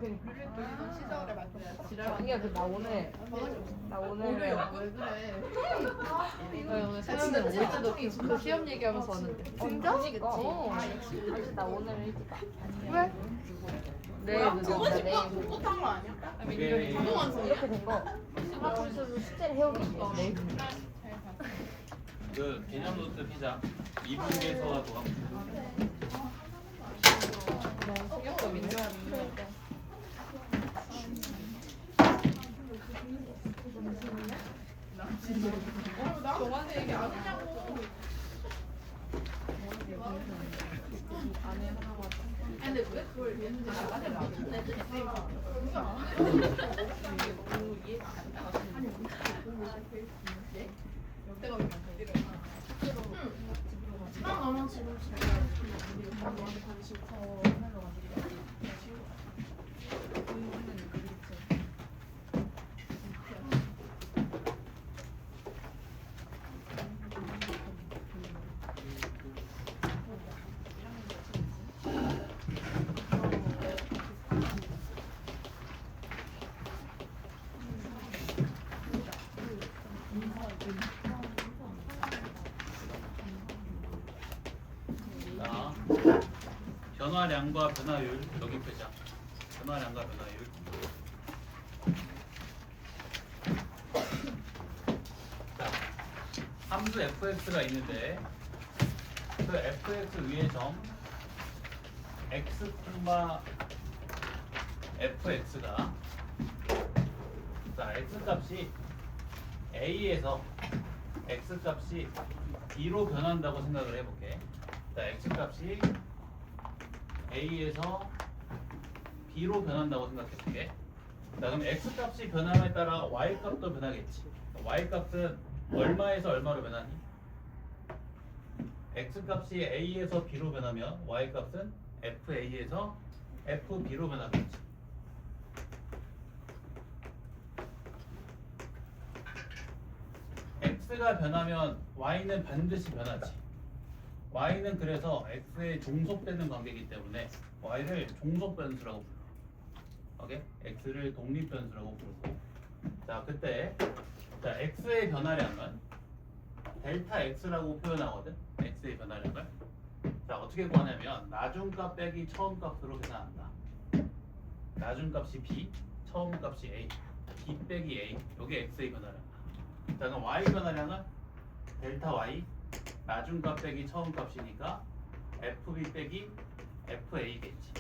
시절에 맞춰. 자기야 나 오늘 왜 그래? 오늘 서연은 어제도 그 시험 얘기하면서 왔는데 진짜? 아직 나 오늘 일찍 가. 왜? 내일 늦었어. 내일 못한 거 아니야? 이게 이렇게 된 거. 학교에서 숙제를 해오기 때문에 내일 그 개념 노트 피자 2분계에서 도감. 충격적이네. 나 너한테 얘기 안 했냐고. 근데 왜 그걸 얘는지 나한테 나왔는데 자, 변화량과 변화율 여기 표자. 변화량과 변화율. 자, 함수 fx가 있는데 그 fx 위의 점 x, fx가 자 x 값이 a에서 x 값이 b로 변한다고 생각을 해볼게. 자 x 값이 a에서 b로 변한다고 생각해볼게. 자 그럼 x 값이 변함에 따라 y 값도 변하겠지. y 값은 얼마에서 얼마로 변하니? x 값이 a에서 b로 변하면 y 값은 fa에서 fb로 변하겠지. x가 변하면 y는 반드시 변하지. y는 그래서 x에 종속되는 관계이기 때문에 y를 종속 변수라고 불러. 오케이? x를 독립 변수라고 부르고. 자, 그때 자, x의 변화량은 델타 x라고 표현하거든. x의 변화량을. 자, 어떻게 구하냐면 나중값 빼기 처음값으로 계산한다. 나중값이 b, 처음값이 a. b 빼기 a. 요게 x의 변화량. 자, 그럼 y 변화량은 델타 y 나중값 빼기 처음값이니까 fb 빼기 fa겠지.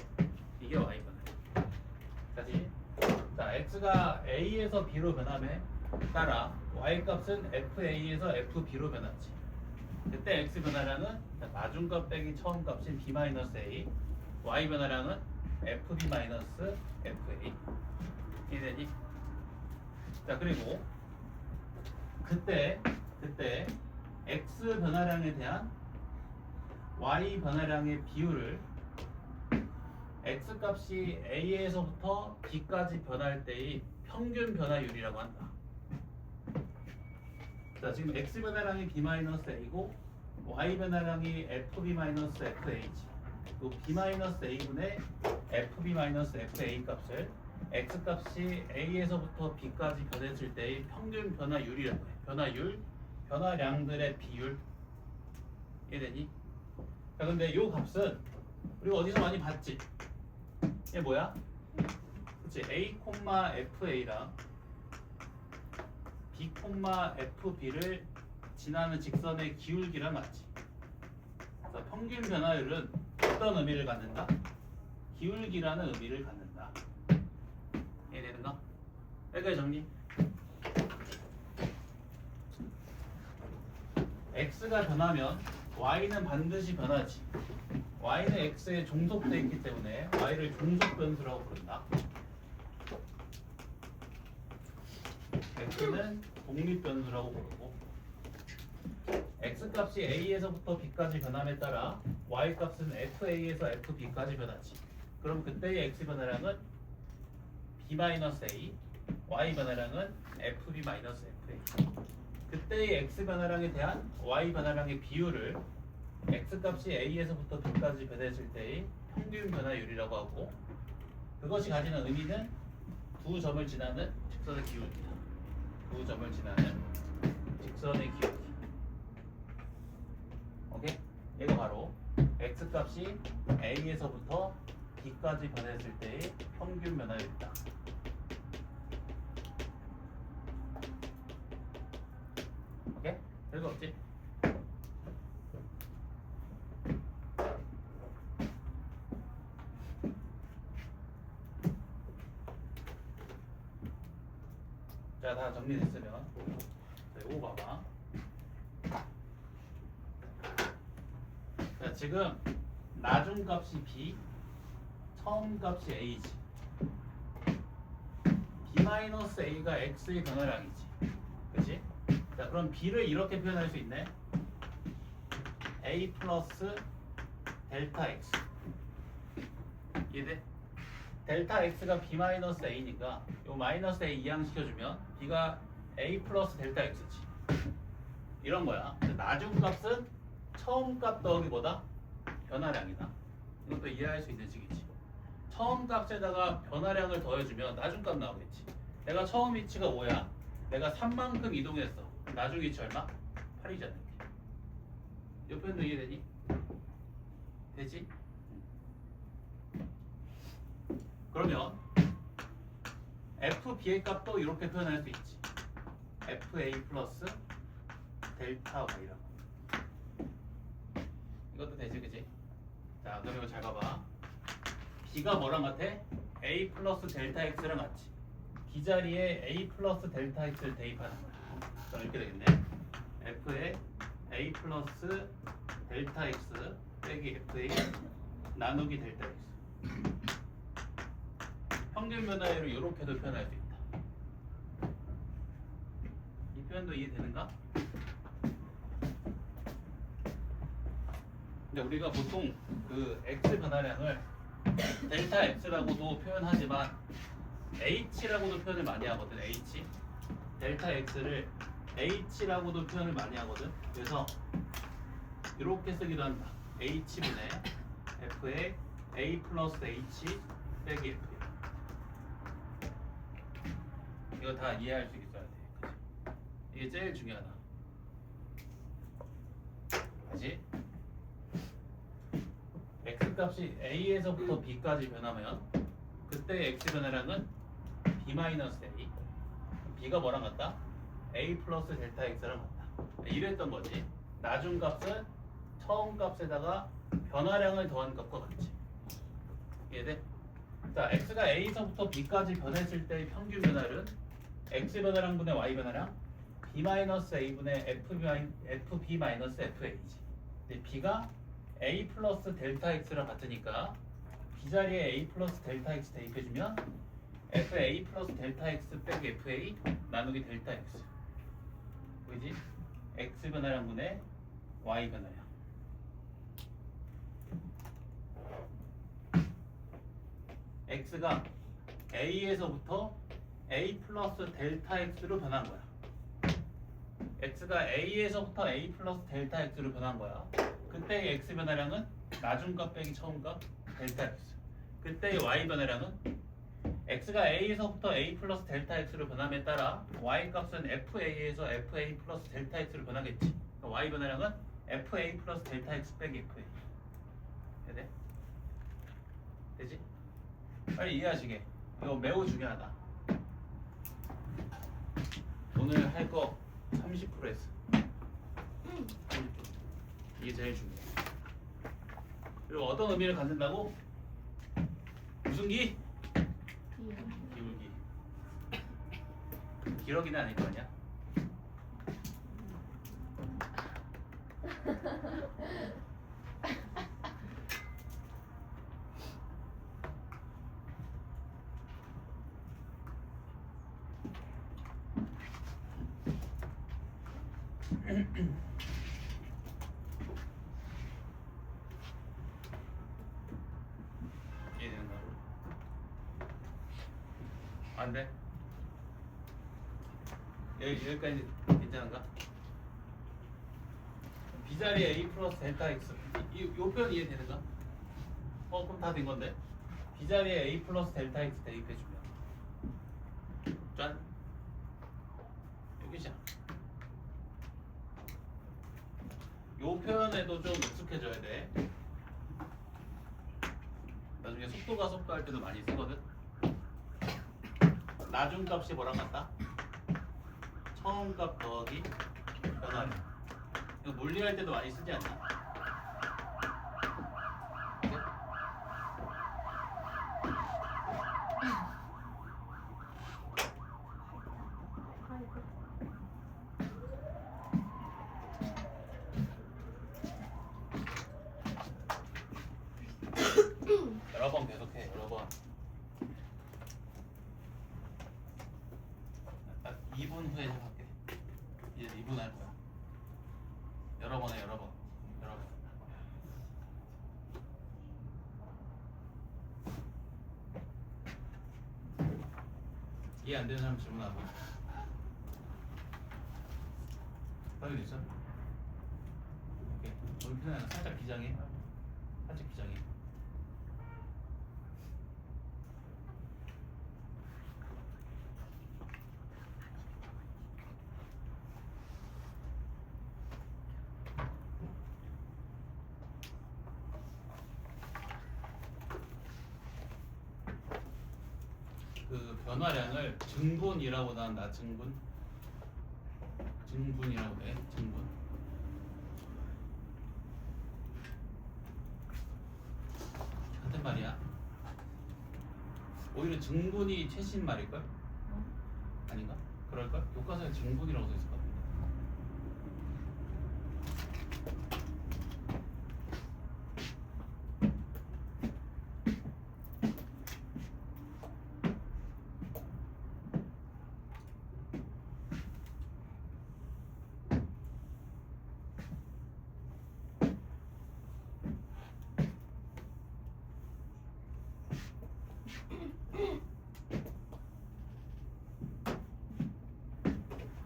이게 y 변화량. 다시. 자, x가 a에서 b로 변함에 따라 y 값은 fa에서 fb로 변하지. 그때 x 변화량은 나중값 빼기 처음값인 b-a, y 변화량은 fb-fa. 이해되니? 자, 그리고 그때 x 변화량에 대한 y 변화량의 비율을 x 값이 a에서부터 b까지 변할 때의 평균 변화율이라고 한다. 자, 지금 x 변화량이 b-a고 y 변화량이 fb-fa지. 그 b-a분의 fb-fa 값을 x 값이 a에서부터 b까지 변했을 때의 평균 변화율이라고 해. 변화율, 변화량들의 비율. 이해되니? 자, 근데 요 값은 우리가 어디서 많이 봤지? 이게 뭐야? 그치? a, fa랑 b, fb를 지나는 직선의 기울기랑 같지. 자, 평균 변화율은 어떤 의미를 갖는다? 기울기라는 의미를 갖는다. 이해되는가? 여기까지 정리. x가 변하면 y는 반드시 변하지. y는 x에 종속되어 있기 때문에 y를 종속 변수라고 부른다. x는 독립 변수라고 부르고, x 값이 a에서부터 b까지 변함에 따라 y 값은 fa에서 fb까지 변하지. 그럼 그때의 x 변화량은 b-a, y 변화량은 fb-fa. 그때의 x 변화량에 대한 y 변화량의 비율을 x 값이 a에서부터 b까지 변했을 때의 평균 변화율이라고 하고, 그것이 가지는 의미는 두 점을 지나는 직선의 기울기다. 두 점을 지나는 직선의 기울기. 오케이? 얘가 바로 x 값이 a에서부터 b까지 변했을 때의 평균 변화율이다. 오케이? 별거 없지? 자, 다 정리됐으면 자, 요거 봐봐. 자, 지금 나중 값이 b, 처음 값이 a지. b-a가 x의 변화량이지. 그치? 자, 그럼 b를 이렇게 표현할 수 있네. a 플러스 델타 x. 이해돼? 델타 x가 b-a니까 요 마이너스 a 이항시켜주면 b가 a 플러스 델타 x지. 이런 거야. 나중 값은 처음 값 더하기보다 변화량이다. 이것도 이해할 수 있는 식이지. 처음 값에다가 변화량을 더해주면 나중 값 나오겠지. 내가 처음 위치가 5야. 내가 3만큼 이동했어. 나중 위치 얼마? 8이잖아. 이 표현도 이해되니? 되지? 그러면 FB의 값도 이렇게 표현할 수 있지. FA 플러스 델타 Y라고. 이것도 되지, 그지? 자, 그럼 이거 잘 봐봐. B가 뭐랑 같아? A 플러스 델타 X랑 같지. B 자리에 A 플러스 델타 X를 대입하는 거야. 그럼 이렇게 되겠네. F에 A 플러스 델타 X 빼기 FA 나누기 델타 X. 평균 변화율을 이렇게도 표현할 수 있다. 이 표현도 이해되는가? 근데 우리가 보통 그 x 변화량을 델타 x라고도 표현하지만 h라고도 표현을 많이 하거든. h 델타 x를 h라고도 표현을 많이 하거든. 그래서 이렇게 쓰기도 한다. h분의 f의 a 플러스 h 빼기 f. 이거 다 이해할 수 있어야 돼. 그치? 이게 제일 중요하다. 다시 x 값이 a에서부터 b까지 변하면 그때 x 변화량은 b-a. b가 뭐랑 같다? a 플러스 델타 x랑 같다. 이랬던 거지. 나중 값은 처음 값에다가 변화량을 더한 값과 같지. 이해돼? 자, x가 a에서부터 b까지 변했을 때의 평균 변화율은 x 변화량분의 y 변화량 b-a분의 fb-fa지. 근데 b가 a 플러스 델타 x랑 같으니까 b 자리에 a 플러스 델타 x 대입해주면 fa 플러스 델타 x 빼기 fa 나누기 델타 x. 보이지? x 변화량분의 y 변화량. x가 a에서부터 a 플러스 델타 x로 변한 거야. x가 a에서부터 a 플러스 델타 x로 변한 거야. 그때의 x 변화량은 나중 값 빼기 처음 값 델타 x. 그때의 y 변화량은 x가 a에서부터 a 플러스 델타 x로 변함에 따라 y 값은 fa에서 fa 플러스 델타 x로 변하겠지. 그러니까 y 변화량은 fa 플러스 델타 x 빼기 fa. 돼? 되지? 빨리 이해하시게. 이거 매우 중요하다. 오늘 할 거 30% 했어. 30%. 이게 제일 중요해. 그리고 어떤 의미를 갖는다고? 무슨 기? 기울기. 기러기는 아닐 거 아니야? 이해되는가? 안 돼? 여기까지 괜찮은가? B 자리에 A 플러스 델타 X 요 표현 이해되는가? 그럼 다 된 건데? B 자리에 A 플러스 델타 X 대입해주면 짠 여기잖아. 요 표현에도 좀 익숙해져야 돼. 나중에 속도가 속도할 때도 많이 쓰거든. 나중값이 뭐랑 같다? 처음값 더하기 변화량. 이거 물리할 때도 많이 쓰지 않나? 네? 여러 번 계속해, 여러 번. 딱 2분 후에 시작할게. 이제 2분 할 거야. 여러 번 해, 여러 번. 여러 번. 이해 안 되는 사람 질문하고. 확인 있어? 오케이. 여기 그냥 살짝 기장해. 살짝 기장해. 그 변화량을 증분이라고 나온다. 증분. 증분이라고 해. 증분. 같은 말이야. 오히려 증분이 최신 말일걸? 아닌가? 그럴걸? 교과서에 증분이라고 써 있을 것 같은데.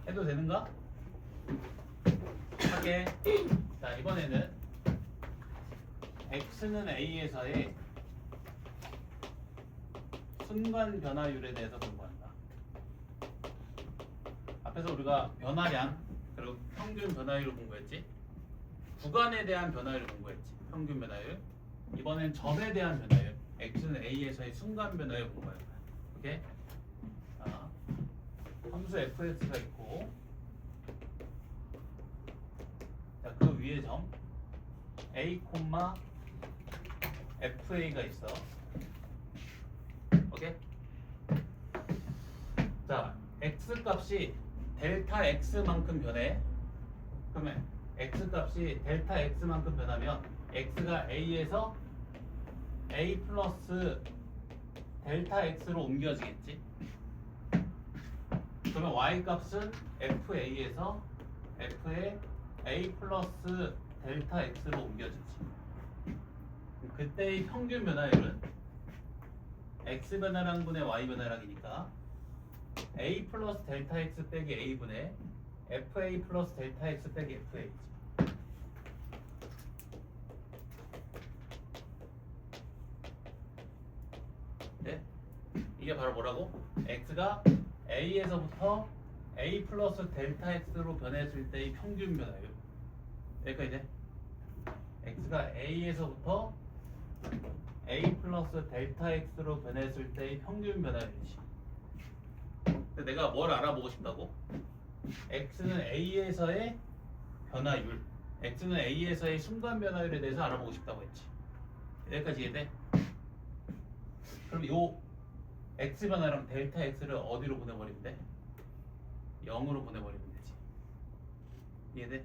해도 되는가? 하게. 자, 이번에는 x는 a에서의 순간 변화율에 대해서 공부한다. 앞에서 우리가 변화량 그리고 평균 변화율을 공부했지. 구간에 대한 변화율을 공부했지. 평균 변화율. 이번엔 점에 대한 변화율. x는 a에서의 순간 변화율을 공부할 거야. 오케이? 자, 함수 fx가 있고, 자, 그 위에 점 a, fa가 있어. 오케이? 자, x 값이 델타 x만큼 변해. 그러면 x 값이 델타 x만큼 변하면 x가 a에서 a 플러스 델타 x로 옮겨지겠지. 그러면 y 값은 fa에서 f의 a 플러스 델타 x로 옮겨지지. 그때의 평균 변화율은 x 변화량분의 y 변화량이니까 a 플러스 델타 x 빼기 a분의 fa 플러스 델타 x 빼기 fa지. 네? 이게 바로 뭐라고? x가 a에서부터 a 플러스 델타 x로 변했을 때의 평균 변화율. 여기까지 돼? x가 a에서부터 a 플러스 델타 x로 변했을 때의 평균 변화율이지. 근데 내가 뭘 알아보고 싶다고? x는 a에서의 변화율, x는 a에서의 순간 변화율에 대해서 알아보고 싶다고 했지. 여기까지 이해돼? 그럼 요 x 변화랑 델타 x를 어디로 보내버리면 돼? 0으로 보내버리면 되지. 이해돼?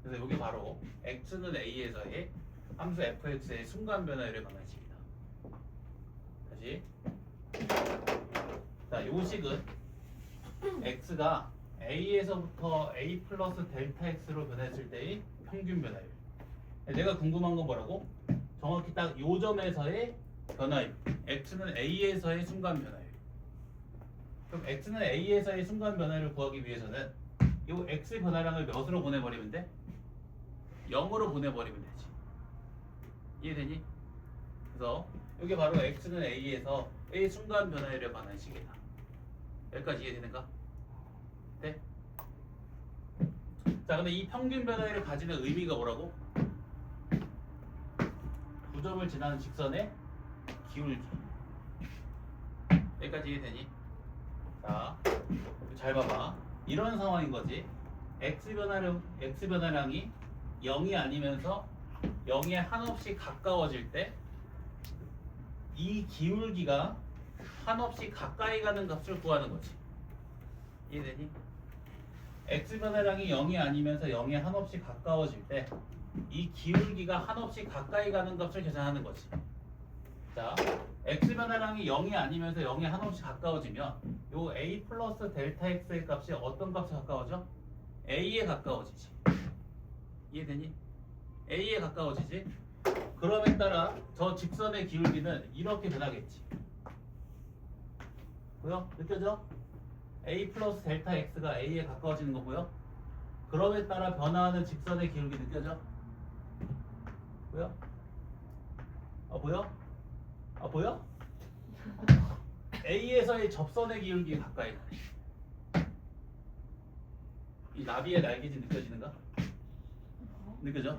그래서 여기 바로 x는 a에서의 함수 fx의 순간 변화율의 방정식이다. 다시. 자, 요 식은 x가 a에서부터 a 플러스 델타 x로 변했을 때의 평균 변화율. 내가 궁금한 건 뭐라고? 정확히 딱 요 점에서의 변화율. x는 a에서의 순간 변화율. 그럼 x는 a에서의 순간 변화율을 구하기 위해서는 요 x 변화량을 몇으로 보내버리면 돼? 0으로 보내버리면 되지. 이해되니? 그래서 이게 바로 x는 a에서 a 순간 변화율에 관한 식이다. 여기까지 이해되는가? 네? 자, 근데 이 평균 변화율을 가지는 의미가 뭐라고? 9점을 지나는 직선의 기울기. 여기까지 이해되니? 자, 잘 봐봐. 이런 상황인 거지. x 변화량이 0이 아니면서 0에 한없이 가까워질 때 이 기울기가 한없이 가까이 가는 값을 구하는 거지. 이해되니? x 변화량이 0이 아니면서 0에 한없이 가까워질 때 이 기울기가 한없이 가까이 가는 값을 계산하는 거지. 자, x 변화량이 0이 아니면서 0에 한없이 가까워지면 요 a 플러스 델타 x의 값이 어떤 값에 가까워져? a에 가까워지지. 이해되니? a에 가까워지지. 그럼에 따라 저 직선의 기울기는 이렇게 변하겠지. 보여? 느껴져? a 플러스 델타 x가 a에 가까워지는 거 보여? 그럼에 따라 변화하는 직선의 기울기 느껴져? 보여? 보여? 보여? a에서의 접선의 기울기 가까이 가네. 이 나비의 날개짓 느껴지는가? 느껴져?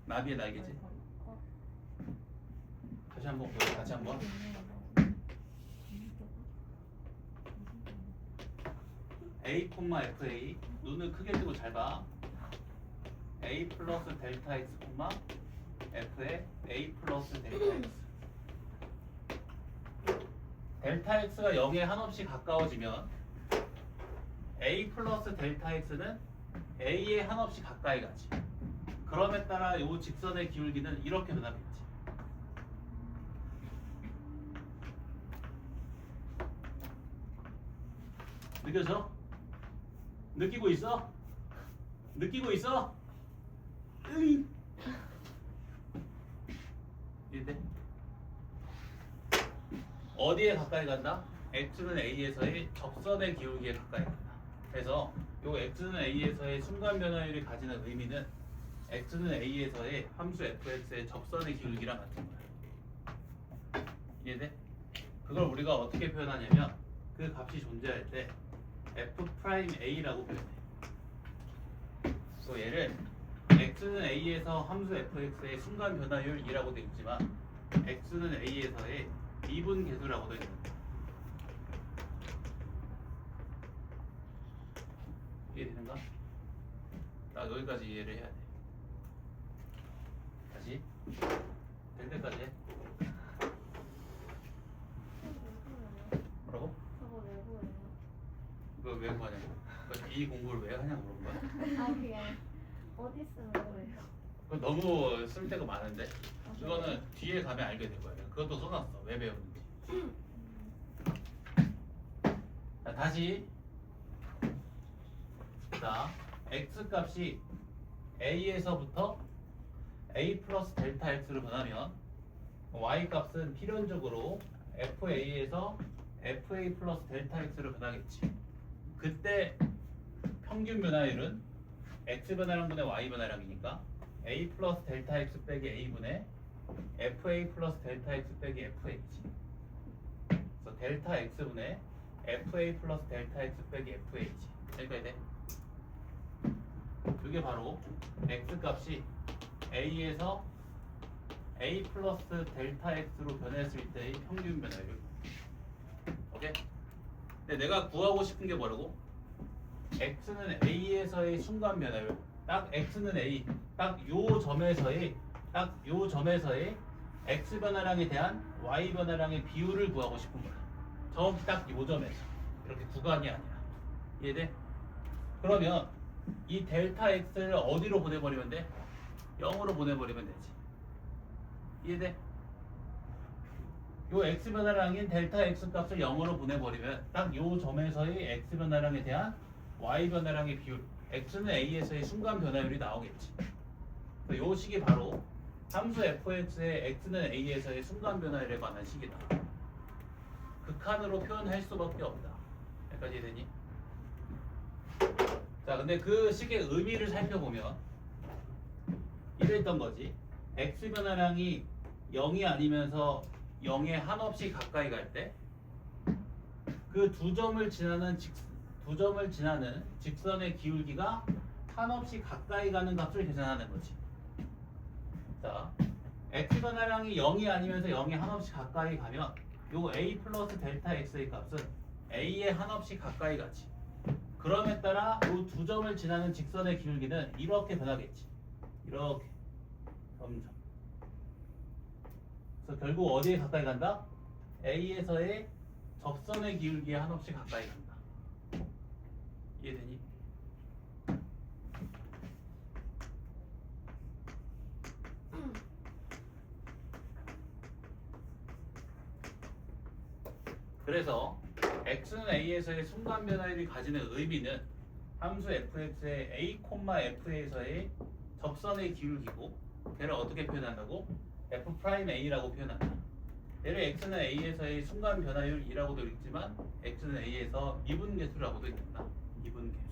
나비의 날개짓. 다시 한번 보여. 같이 한번. a, fa 눈을 크게 뜨고 잘 봐. a 플러스 델타 x, f에 a 플러스 델타 x. 델타 x가 0에 한없이 가까워지면 a 플러스 델타 x는 a에 한없이 가까이 가지. 그럼에 따라 이 직선의 기울기는 이렇게 변하겠지. 느껴져? 느끼고 있어? 느끼고 있어? 이해돼? 어디에 가까이 간다? x는 a에서의 접선의 기울기에 가까이 간다. 그래서 요 x는 a에서의 순간 변화율이 가지는 의미는 x는 a에서의 함수 fx의 접선의 기울기랑 같은 거야. 이해돼? 그걸 우리가 어떻게 표현하냐면 그 값이 존재할 때 f'a라고 표현해. 그래서 얘를 x는 a에서 함수 fx의 순간 변화율이라고 되어 있지만 x는 a에서의 미분 계수라고 되어 있는 거야. 이해되는가? 나 여기까지 이해를 해야 돼. 다시 될 때까지 해. 뭐라고? 저거 외고예요. 그거 왜 구하냐고? 이 공부를 왜 하냐고 그런 거야? 그냥 어디 쓰는 거예요? 그거 너무 쓸 데가 많은데 이거는 뒤에 가면 알게 될 거예요. 그것도 써놨어. 왜 배우는지. 자, 다시. 자, x 값이 a에서부터 a 플러스 델타 x로 변하면 y 값은 필연적으로 fa에서 fa 플러스 델타 x로 변하겠지. 그때 평균 변화율은 x 변화량분의 y 변화량이니까 a 플러스 델타 x 빼기 a분의 fa 플러스 델타 x 빼기 fa지. 그래서 델타 x분의 fa 플러스 델타 x 빼기 fa지. 여기까지 돼? 이게 바로 x 값이 a에서 a 플러스 델타 x로 변했을 때의 평균 변화율. 오케이? 근데 내가 구하고 싶은 게 뭐라고? x는 a에서의 순간 변화율. 딱 x는 a. 딱 요 점에서의 x 변화량에 대한 y 변화량의 비율을 구하고 싶은 거야. 정확히 딱 요 점에서. 이렇게 구간이 아니라. 이해돼? 그러면 이 델타 x를 어디로 보내버리면 돼? 0으로 보내버리면 되지. 이해돼? 요 x 변화량인 델타 x 값을 0으로 보내버리면 딱 요 점에서의 x 변화량에 대한 y 변화량의 비율, x는 a에서의 순간 변화율이 나오겠지. 요 식이 바로 함수 fx의 x는 a에서의 순간 변화율에 관한 식이다. 극한으로 표현할 수밖에 없다. 여기까지 이해되니? 자, 근데 그 식의 의미를 살펴보면 이랬던 거지. x 변화량이 0이 아니면서 0에 한없이 가까이 갈 때 그 두 점을 지나는 직선의 기울기가 한없이 가까이 가는 값을 계산하는 거지. 자, x 변화량이 0이 아니면서 0에 한없이 가까이 가면 요 a 플러스 델타 x의 값은 a에 한없이 가까이 가지. 그럼에 따라 요 두 점을 지나는 직선의 기울기는 이렇게 변하겠지. 이렇게 점점. 그래서 결국 어디에 가까이 간다? a에서의 접선의 기울기에 한없이 가까이 간다. 이해되니? 그래서 x는 a에서의 순간 변화율이 가지는 의미는 함수 fx의 a, f에서의 접선의 기울기고 걔를 어떻게 표현한다고? f'a라고 표현한다. 얘를 x는 a에서의 순간 변화율이라고도 읽지만 x는 a에서 미분계수라고도 읽는다. 미분계수.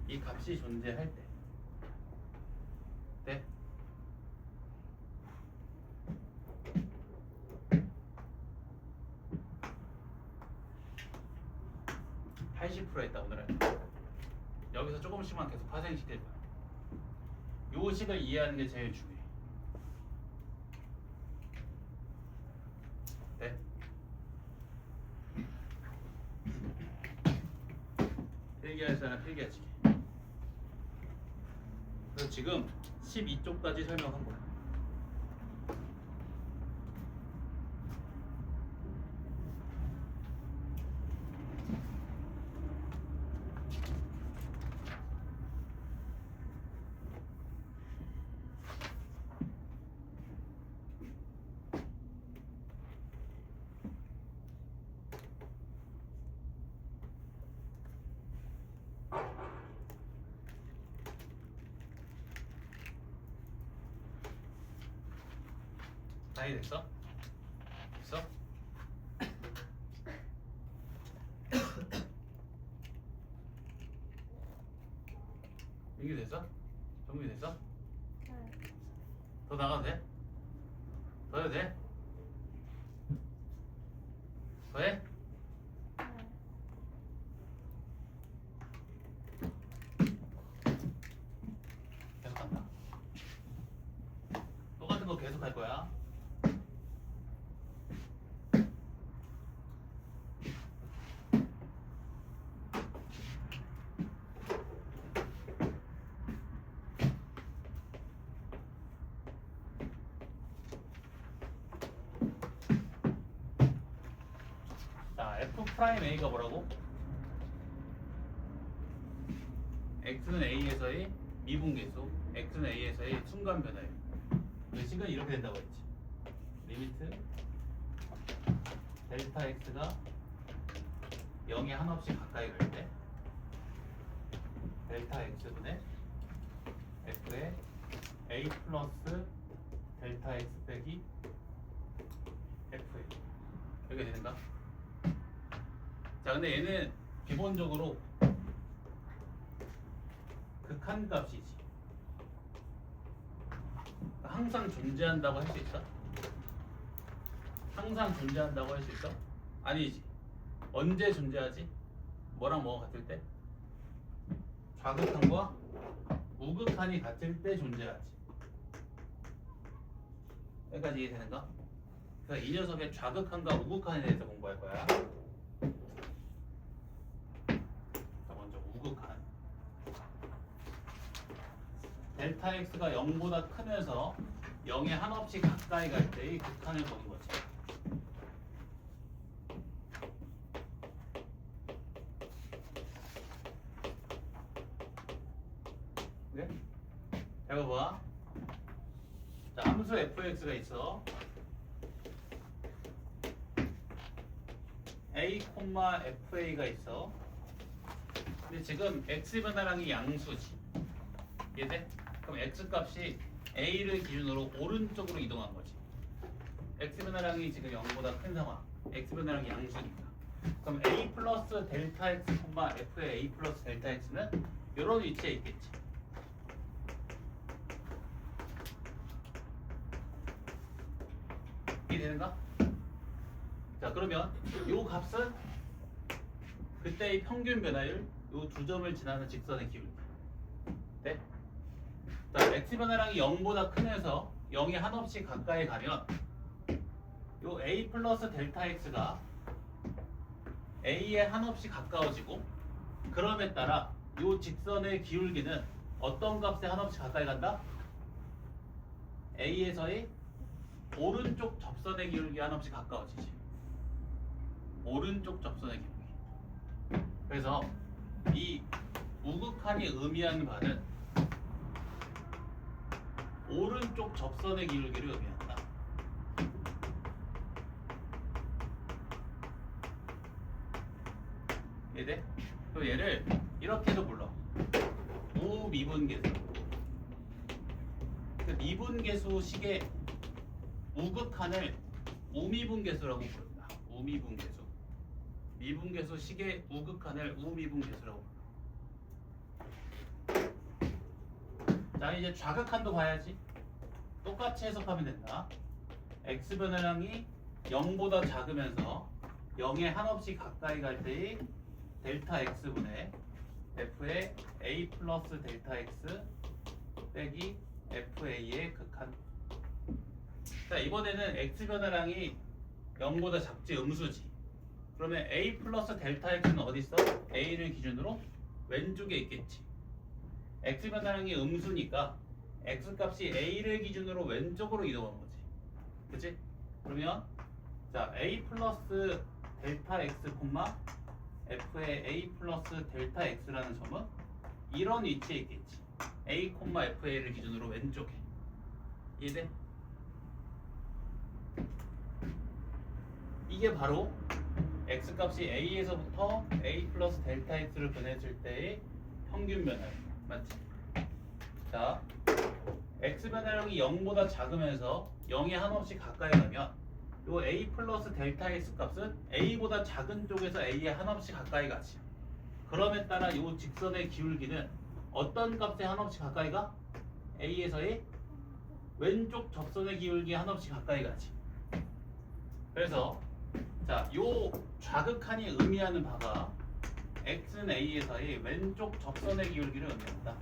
이 값이 존재할 때. 네? (80% 했다) 오늘은. 여기서 조금씩만 계속 파생시킬 거야. 요 식을 이해하는 게 제일 중요해. 네? 필기할 사람 필기하지. 그래서 지금 12쪽까지 설명한 거야. 다 이해됐어? 됐어? 이게 됐어? 정리됐어? 네. 더 나가도 돼? 더 해도 돼? 더 해? 네. 계속 한다. 똑같은 거 계속 할 거야. 자, f'a가 뭐라고? x는 a에서의 미분계수, x는 a에서의 순간 변화율. 그 식은 이렇게 된다고 했지. 리미트 델타 x가 0에 한없이 가까이 갈 때 델타 x분의 f의 a 플러스 델타 x 빼기 fa 이렇게 되는가? 자, 근데 얘는 기본적으로 극한 값이지. 항상 존재한다고 할 수 있어? 항상 존재한다고 할 수 있어? 아니지. 언제 존재하지? 뭐랑 뭐가 같을 때? 좌극한과 우극한이 같을 때 존재하지. 여기까지 이해되는가? 그래서 이 녀석의 좌극한과 우극한에 대해서 공부할 거야. 자, 먼저 우극한. 델타 x가 0보다 크면서 0에 한없이 가까이 갈 때의 극한을 보는 거지. 네? 자, 이거 봐. 자, 함수 fx가 있어. a, fa가 있어. 근데 지금 x 변화량이 양수지. 이해돼? 그럼 x 값이 a를 기준으로 오른쪽으로 이동한 거지. x 변화량이 지금 0보다 큰 상황. x 변화량이 양수니까. 그럼 a 플러스 델타 x, f의 a 플러스 델타 x는 이런 위치에 있겠지. 이해되는가? 자 그러면 요 값은 그때의 평균 변화율 요 두 점을 지나는 직선의 기울기. 네? 자 x 변화량이 0보다 큰에서 0이 한없이 가까이 가면 요 a 플러스 델타 x가 a에 한없이 가까워지고 그럼에 따라 요 직선의 기울기는 어떤 값에 한없이 가까이 간다? a에서의 오른쪽 접선의 기울기 한없이 가까워지지. 오른쪽 접선의 기울기. 그래서 이 우극한이 의미하는 바는 오른쪽 접선의 기울기를 의미한다. 이해돼? 그럼 얘를 이렇게도 불러. 우미분계수. 그 미분계수식의 우극한을 우미분계수라고 부른다. 우미분계수. 미분계수식의 우극한을 우미분계수라고 부른다. 자 이제 좌극한도 봐야지. 똑같이 해석하면 된다. x 변화량이 0보다 작으면서 0에 한없이 가까이 갈 때의 델타 x분의 f의 a 플러스 델타 x 빼기 fa의 극한. 자 이번에는 x 변화량이 0보다 작지 음수지. 그러면 a 플러스 델타 x는 어디 있어? a를 기준으로 왼쪽에 있겠지. x 변화량이 음수니까 x 값이 a를 기준으로 왼쪽으로 이동한 거지. 그치? 그러면 자 a 플러스 델타 x 콤마 f의 a 플러스 델타 x라는 점은 이런 위치에 있겠지. a 콤마 fa를 기준으로 왼쪽에. 이해돼? 이게 바로 x 값이 a에서부터 a 플러스 델타 x를 보냈을 때의 평균 변화율. 맞지? 자, x 변화량이 0보다 작으면서 0에 한없이 가까이 가면 요 a 플러스 델타 x 값은 a보다 작은 쪽에서 a에 한없이 가까이 가지. 그럼에 따라 요 직선의 기울기는 어떤 값에 한없이 가까이 가? a에서의 왼쪽 접선의 기울기에 한없이 가까이 가지. 그래서 자, 요 좌극한이 의미하는 바가 x는 a에서의 왼쪽 접선의 기울기를 의미한다.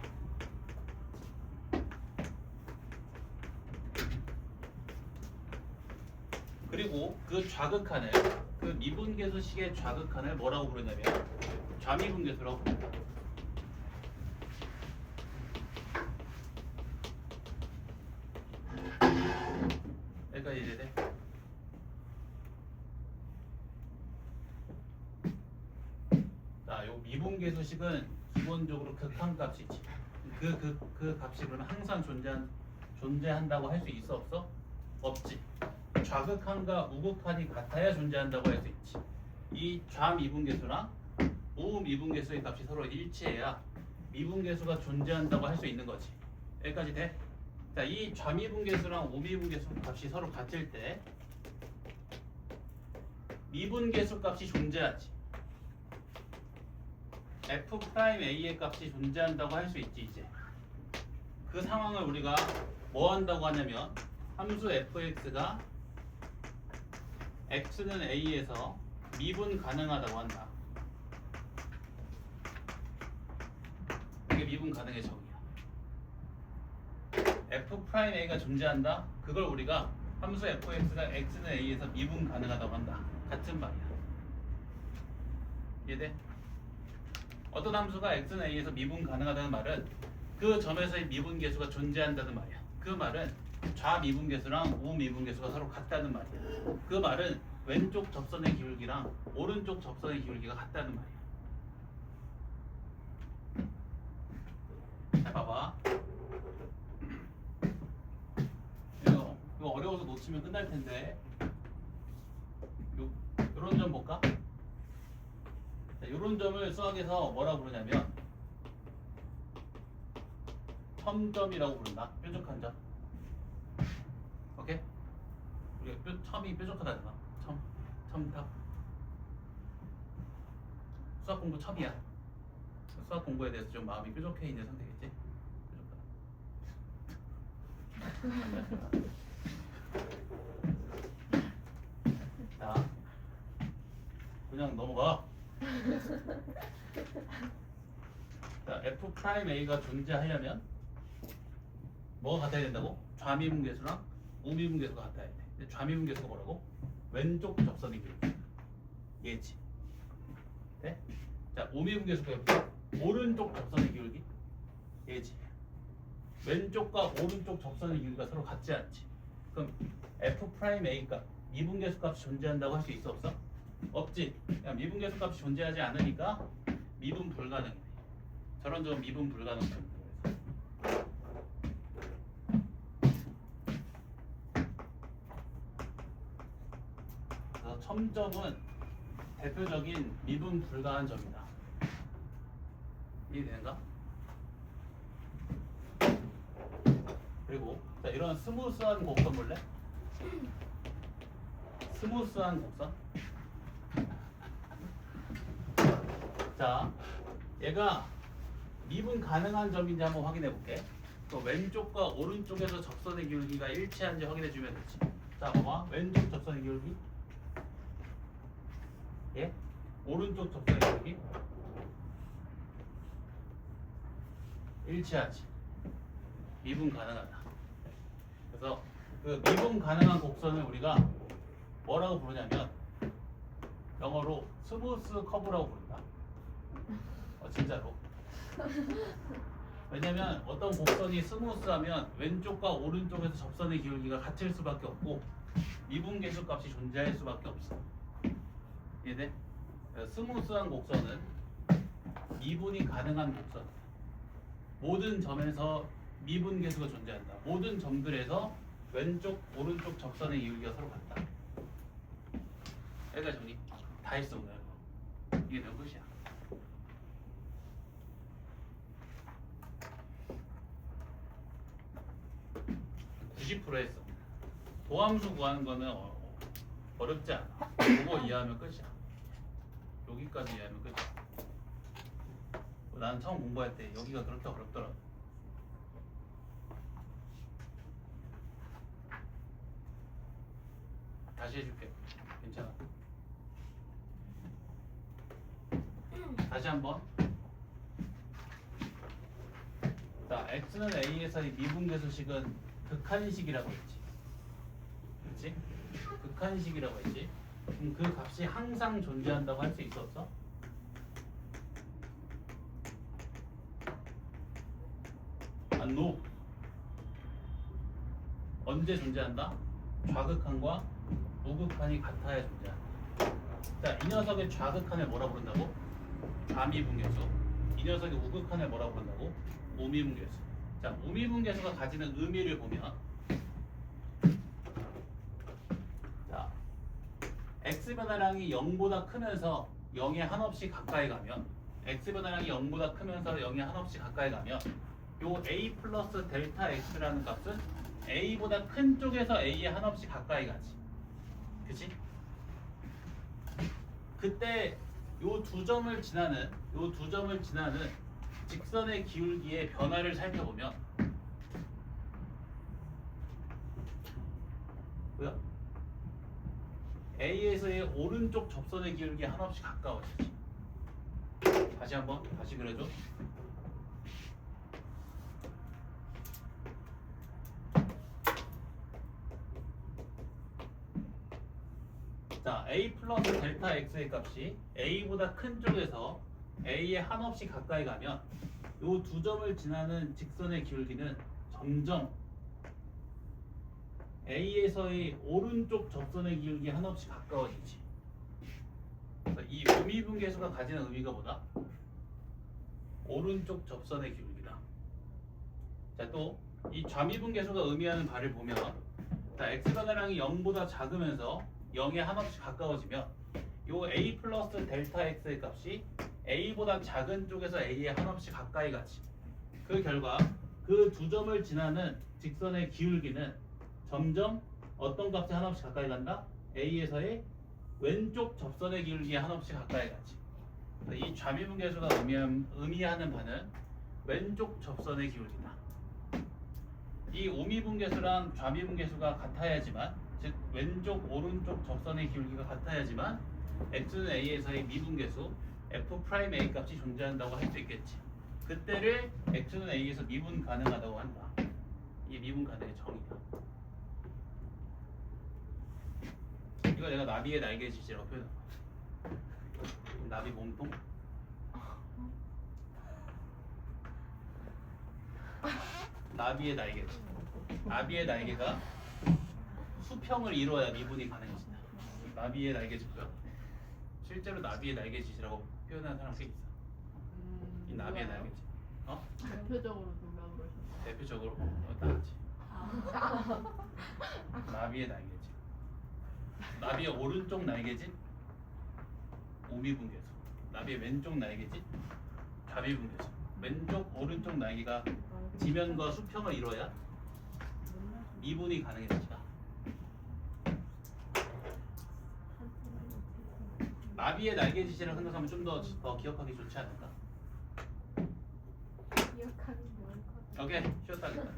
그리고 그 좌극한을 그 미분계수식의 좌극한을 뭐라고 부르냐면 좌미분계수라고 부른다. 여기까지 이해돼? 자, 요 미분계수식은 기본적으로 극한값이지. 그 값이 그러면 항상 존재한다고 할 수 있어 없어? 없지. 좌극한과 우극한이 같아야 존재한다고 할 수 있지. 이 좌미분계수랑 우미분계수의 값이 서로 일치해야 미분계수가 존재한다고 할 수 있는 거지. 여기까지 돼? 자, 이 좌미분계수랑 우미분계수 값이 서로 같을 때 미분계수 값이 존재하지. f'a의 값이 존재한다고 할 수 있지. 이제 그 상황을 우리가 뭐 한다고 하냐면 함수 fx가 x는 a에서 미분 가능하다고 한다. 이게 미분 가능의 정의야. f'a가 존재한다. 그걸 우리가 함수 fx가 x는 a에서 미분 가능하다고 한다. 같은 말이야. 이해돼? 어떤 함수가 x는 a에서 미분 가능하다는 말은 그 점에서의 미분계수가 존재한다는 말이야. 그 말은 좌미분계수랑 우미분계수가 서로 같다는 말이야. 그 말은 왼쪽 접선의 기울기랑 오른쪽 접선의 기울기가 같다는 말이야. 잘 봐봐. 이거 어려워서 놓치면 끝날 텐데 요런 점 볼까? 자, 요런 점을 수학에서 뭐라 부르냐면 첨점이라고 부른다. 뾰족한 점. 오케이? 우리가 첨이 뾰족하다잖아. 첨탑. 수학 공부 첨이야. 수학 공부에 대해서 좀 마음이 뾰족해 있는 상태겠지? 뾰족하다. 그냥 넘어가. 자, f 프라임 a가 존재하려면 뭐가 같아야 된다고? 좌미분계수랑 우미분계수가 같아야 돼. 근데 좌미분계수가 뭐라고? 왼쪽 접선의 기울기. 얘지. 네? 자, 우미분계수가 옆에 오른쪽 접선의 기울기. 얘지. 왼쪽과 오른쪽 접선의 기울기가 서로 같지 않지. 그럼 f 프라임 a가 미분계수 값이 존재한다고 할 수 있어 없어? 없지. 그냥 미분계수 값이 존재하지 않으니까 미분 불가능이네. 저런 점 미분 불가능입니다. 그래서 첨점은 대표적인 미분 불가한 점이다. 이해되는가? 그리고 자, 이런 스무스한 곡선 볼래? 스무스한 곡선. 자, 얘가 미분 가능한 점인지 한번 확인해 볼게. 또 왼쪽과 오른쪽에서 접선의 기울기가 일치한지 확인해 주면 되지. 자, 봐봐. 왼쪽 접선의 기울기. 예? 오른쪽 접선의 기울기. 일치하지. 미분 가능하다. 그래서 그 미분 가능한 곡선을 우리가 뭐라고 부르냐면 영어로 스무스 커브라고 부른다. 진짜로. 왜냐면 어떤 곡선이 스무스하면 왼쪽과 오른쪽에서 접선의 기울기가 같을 수밖에 없고 미분계수 값이 존재할 수밖에 없어. 이해돼? 스무스한 곡선은 미분이 가능한 곡선. 모든 점에서 미분계수가 존재한다. 모든 점들에서 왼쪽, 오른쪽 접선의 기울기가 서로 같다. 여기까지 정리. 다 했어 오늘. 이게 몇 끝이야? 90% 했어. 도함수 구하는 거는 어렵지 않아. 그거 이해하면 끝이야. 여기까지 이해하면 끝이야. 나는 처음 공부할 때 여기가 그렇게 어렵더라고. 다시 해줄게. 괜찮아. 다시 한번. 자, x는 a에서의 미분계수식은 극한식이라고 했지. 그렇지? 극한식이라고 했지. 그럼 그 값이 항상 존재한다고 할 수 있어 없어? no. 언제 존재한다? 좌극한과 우극한이 같아야 존재한다. 자, 이 녀석의 좌극한을 뭐라 부른다고? 좌미분계수. 이 녀석의 우극한을 뭐라 부른다고? 우미분계수. 자, 우미분계수가 가지는 의미를 보면, 자, x 변화량이 0보다 크면서 0에 한없이 가까이 가면, x 변화량이 0보다 크면서 0에 한없이 가까이 가면, 요 a 플러스 델타 x라는 값은 a보다 큰 쪽에서 a에 한없이 가까이 가지. 그치? 그때 요 두 점을 지나는 직선의 기울기의 변화를 살펴보면 뭐야? A에서의 오른쪽 접선의 기울기 한없이 가까워지지. 다시 한번 다시 그려줘. 자, A 플러스 델타 X의 값이 A보다 큰 쪽에서 A에 한없이 가까이 가면 이 두 점을 지나는 직선의 기울기는 점점 A에서의 오른쪽 접선의 기울기 한없이 가까워지지. 그래서 이 우미분계수가 가지는 의미가 뭐다? 오른쪽 접선의 기울기다. 자, 또 이 좌미분계수가 의미하는 바를 보면, 자, x 변화량이 0보다 작으면서 0에 한없이 가까워지면 요 a 플러스 델타 x의 값이 a보다 작은 쪽에서 a에 한없이 가까이 가지. 그 결과 그 두 점을 지나는 직선의 기울기는 점점 어떤 값에 한없이 가까이 간다? a에서의 왼쪽 접선의 기울기에 한없이 가까이 가지. 이 좌미분계수가 의미하는 바는 왼쪽 접선의 기울기다. 이 우미분계수랑 좌미분계수가 같아야지만, 즉 왼쪽 오른쪽 접선의 기울기가 같아야지만 x는 a에서의 미분계수 f 프라임 a 값이 존재한다고 할 수 있겠지. 그때를 x는 a에서 미분 가능하다고 한다. 이게 미분 가능의 정의다. 이거 내가 나비의 날개짓이라고 표현한 거야. 나비 몸통. 나비의 날개짓. 나비의 날개가 수평을 이루어야 미분이 가능해진다. 나비의 날개짓고요. 실제로 나비의 날개짓이라고 표현하는 사람 꽤 있어. 이 나비의 날개짓. 어? 대표적으로 누가 그러셨어요? 대표적으로 나지. 나비의 날개짓. 나비의 오른쪽 날개짓 우미분계수. 나비의 왼쪽 날개짓 좌미분계수. 왼쪽 오른쪽 날개가 지면과 수평을 이뤄야 미분이 가능해집니다. 나비의 날개짓이라고 생각하면 좀 더 기억하기 좋지 않을까? 기억하기 좋을 것 같아. 오케이, 쉬었다 하겠다.